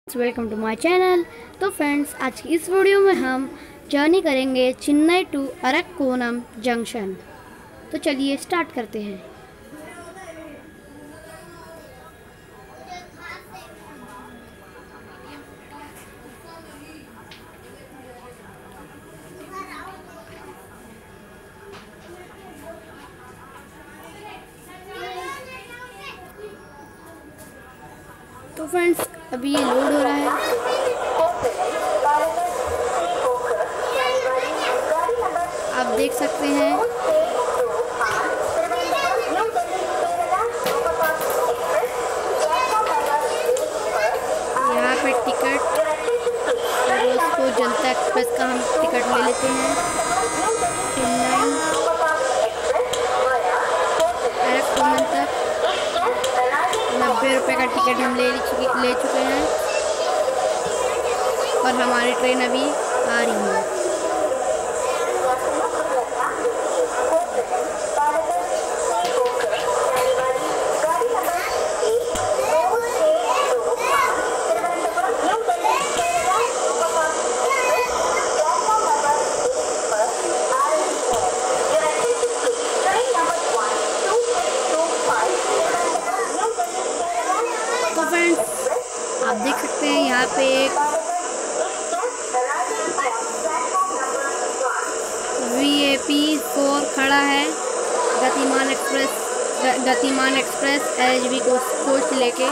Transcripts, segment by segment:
Welcome to my channel. तो friends, आज की इस वीडियो में हम जर्नी करेंगे चेन्नई टू अरक्कोनम जंक्शन। तो चलिए स्टार्ट करते हैं। तो फ्रेंड्स, अभी ये लोड हो रहा है। आप देख सकते हैं यहाँ पे टिकट उसको जनता एक्सप्रेस का हम टिकट ले लेते हैं। चेन्नई अरक्कोनम तक 90 रुपये का टिकट हम ले चुके हैं और हमारी ट्रेन अभी आ रही है। तो फ्रेंड्स, आप देख सकते हैं यहाँ पे एक VIP4 खड़ा है, गतिमान एक्सप्रेस LHB कोच लेके।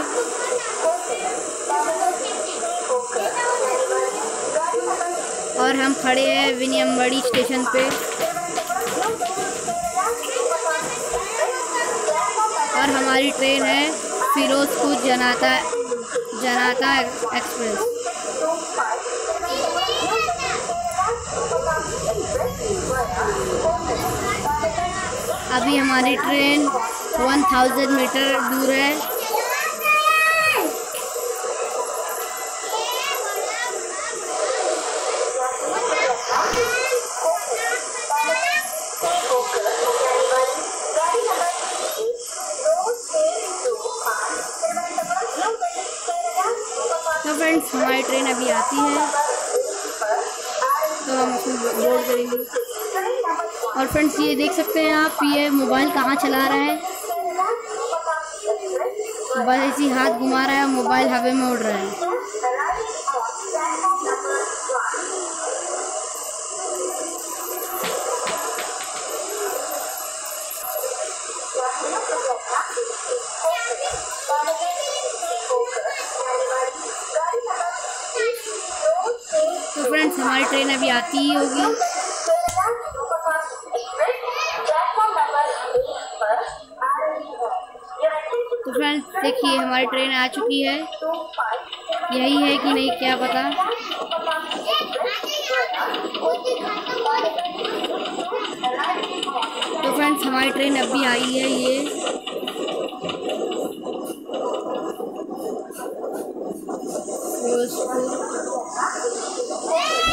और हम खड़े हैं वानियambadi स्टेशन पे और हमारी ट्रेन है फिरोजपुर जनता एक्सप्रेस। अभी हमारी ट्रेन 1000 मीटर दूर है। तो फ्रेंड्स, हमारी ट्रेन अभी आती है तो हम उसको बोर्ड करेंगे। और फ्रेंड्स, ये देख सकते हैं आप, ये मोबाइल कहाँ चला रहा है, बस ऐसे हाथ घुमा रहा है, मोबाइल हवा में उड़ रहा है। तो फ्रेंड्स, हमारी ट्रेन अभी आती ही होगी। तो फ्रेंड्स, देखिए हमारी ट्रेन आ चुकी है। यही है कि नहीं क्या पता। तो फ्रेंड्स, हमारी ट्रेन अभी आई है। ये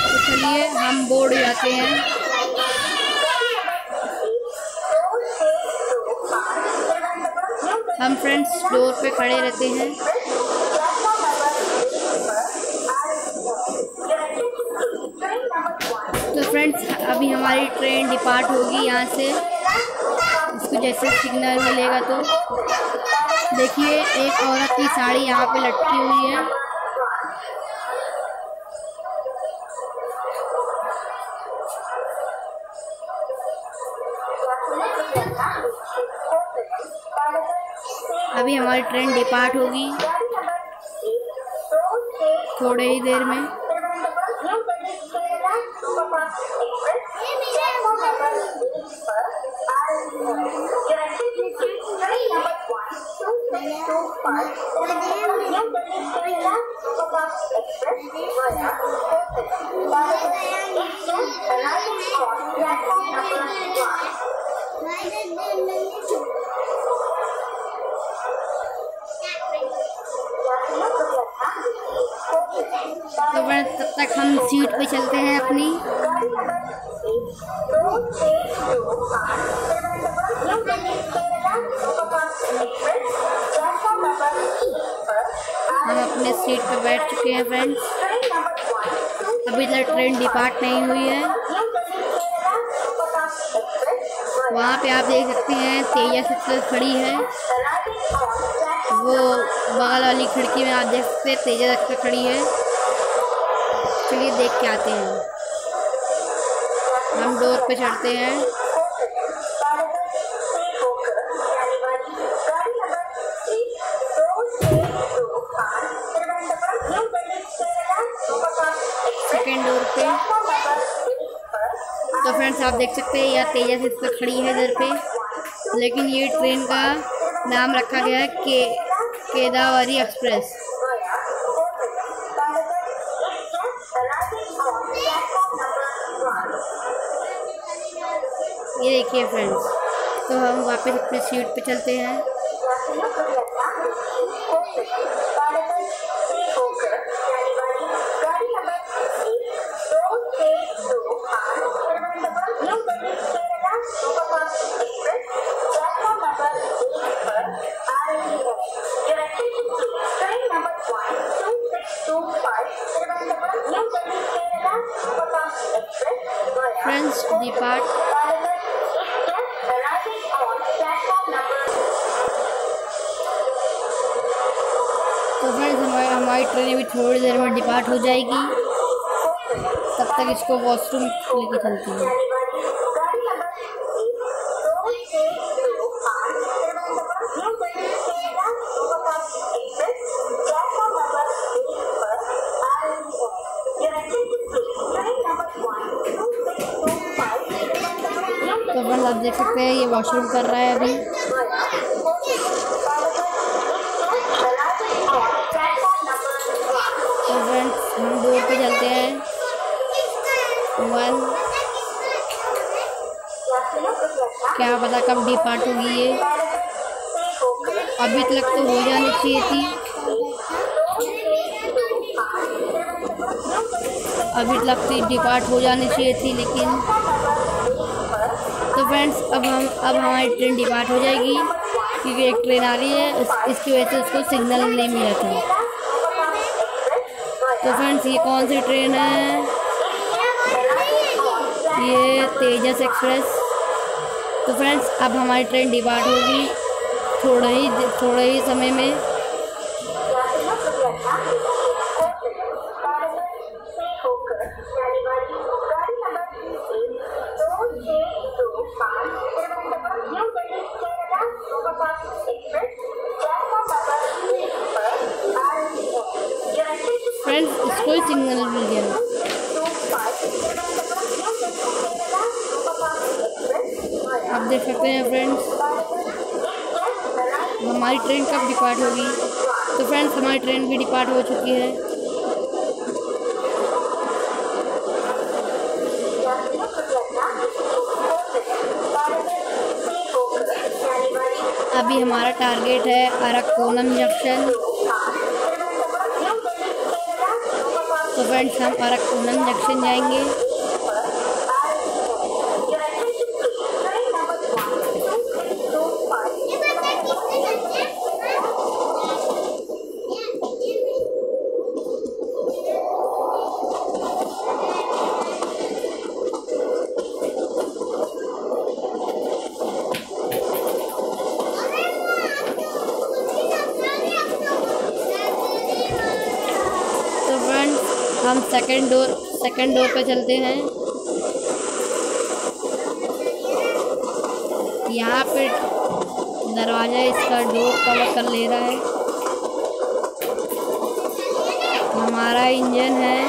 तो चलिए हम बोर्ड जाते हैं। हम फ्रेंड्स डोर पे खड़े रहते हैं। तो फ्रेंड्स, अभी हमारी ट्रेन डिपार्ट होगी यहाँ से। इसको जैसे सिग्नल मिलेगा तो देखिए एक औरत की साड़ी यहाँ पे लटकी हुई है। अभी हमारी ट्रेन डिपार्ट होगी थोड़े ही देर में। तो फ्रेंड्स, तब तक हम सीट पे चलते हैं अपनी। हम अपने सीट पर बैठ चुके हैं फ्रेंड्स। अभी तक ट्रेन डिपार्ट नहीं हुई है। वहाँ पे आप देख सकते हैं तेजस एक्सप्रेस खड़ी है। वो बगल वाली खिड़की में आप देख सकते हैं तेजस एक्सप्रेस खड़ी है। चलिए देख के आते हैं। हम डोर पे चढ़ते हैं। सेकेंड डोर पे तो फ्रेंड्स आप देख सकते हैं यह तेजस एक्सप्रेस खड़ी है इधर पे, लेकिन ये ट्रेन का नाम रखा गया है केदावरी एक्सप्रेस। ये देखिए फ्रेंड्स, तो हम वापस अपने सीट पे चलते हैं। फ्रेंड्स डिपार्ट तो फ्रेंड्स हमारी ट्रेन भी थोड़ी देर में डिपार्ट हो जाएगी। तब तक इसको वॉशरूम लेके चलती है। तो फ्रेंड्स आप देख सकते हैं ये वॉशरूम कर रहा है अभी। तो फ्रेंड्स हम डोर पे चलते हैं। 1 क्या पता कब डिपार्ट होगी ये, अभी तक तो हो जानी चाहिए थी। अभी तक तो डिपार्ट हो जानी चाहिए थी, लेकिन तो फ्रेंड्स अब हमारी ट्रेन डिपार्ट हो जाएगी, क्योंकि एक ट्रेन आ रही है, इसकी वजह से उसको सिग्नल नहीं मिला था। तो फ्रेंड्स ये कौन सी ट्रेन है? ये तेजस एक्सप्रेस। तो फ्रेंड्स अब हमारी ट्रेन डिपार्ट होगी थोड़े ही समय में। फ्रेंड्स इसको ही सिग्नल मिल गया। आप देख सकते हैं फ्रेंड्स हमारी ट्रेन कब डिपार्ट होगी। तो फ्रेंड्स हमारी ट्रेन भी डिपार्ट हो चुकी है। अभी हमारा टारगेट है अरक्कोनम जंक्शन। तो फ्रेंड्स हम अरक्कोनम जंक्शन जाएंगे। हम सेकंड डोर पे चलते हैं। यहाँ पे दरवाज़ा इसका डोर कवर कर ले रहा है। हमारा इंजन है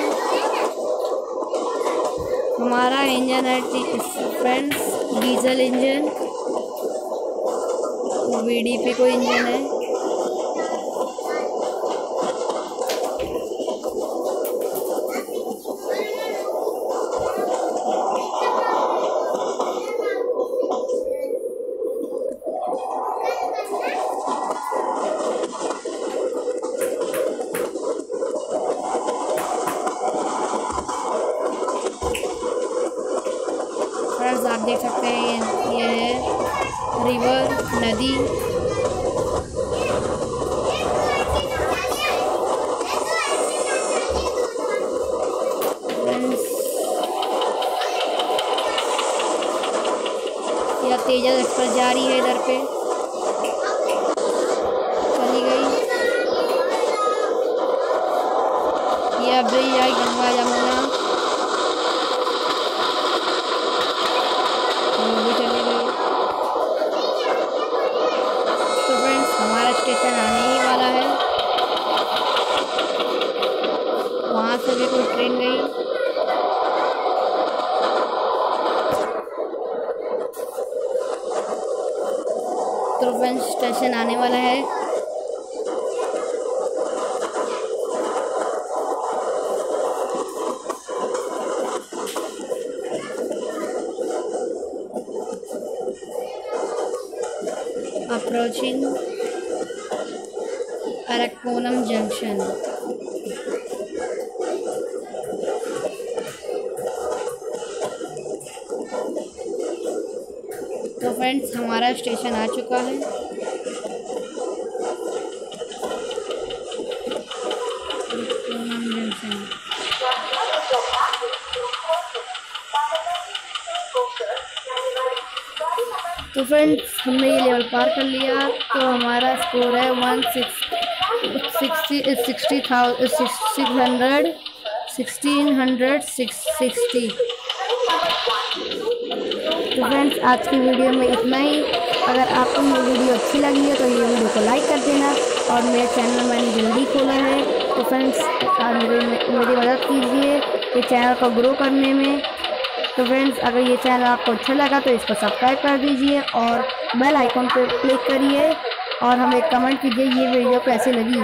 फ्रेंड्स डीजल इंजन, VDP को इंजन है। फ्रेंड्स आप देख सकते हैं ये है रिवर, नदी। तेजा एक्सप्रेस जा रही है इधर पे, चली गई। ये अब भी जाए गंगा यमुना, वो भी चली गई। तो फ्रेंड्स हमारा स्टेशन आने ही वाला है। वहाँ से भी कोई ट्रेन गई। तो फ्रेंड्स स्टेशन आने वाला है। Approaching Arakkonam junction. तो फ्रेंड्स हमारा स्टेशन आ चुका है। तो फ्रेंड्स हमने ये लेवल पार कर लिया। तो हमारा स्कोर है 1660। तो फ्रेंड्स आज की वीडियो में इतना ही। अगर आपको ये वीडियो अच्छी लगी है तो ये वीडियो को लाइक कर देना, और मेरे चैनल मैंने जल्दी खोला है तो फ्रेंड्स मेरी मदद कीजिए ये चैनल को ग्रो करने में। तो फ्रेंड्स अगर ये चैनल आपको अच्छा लगा तो इसको सब्सक्राइब कर दीजिए और बेल आइकॉन पर क्लिक करिए, और हमें कमेंट कीजिए ये वीडियो कैसी लगी।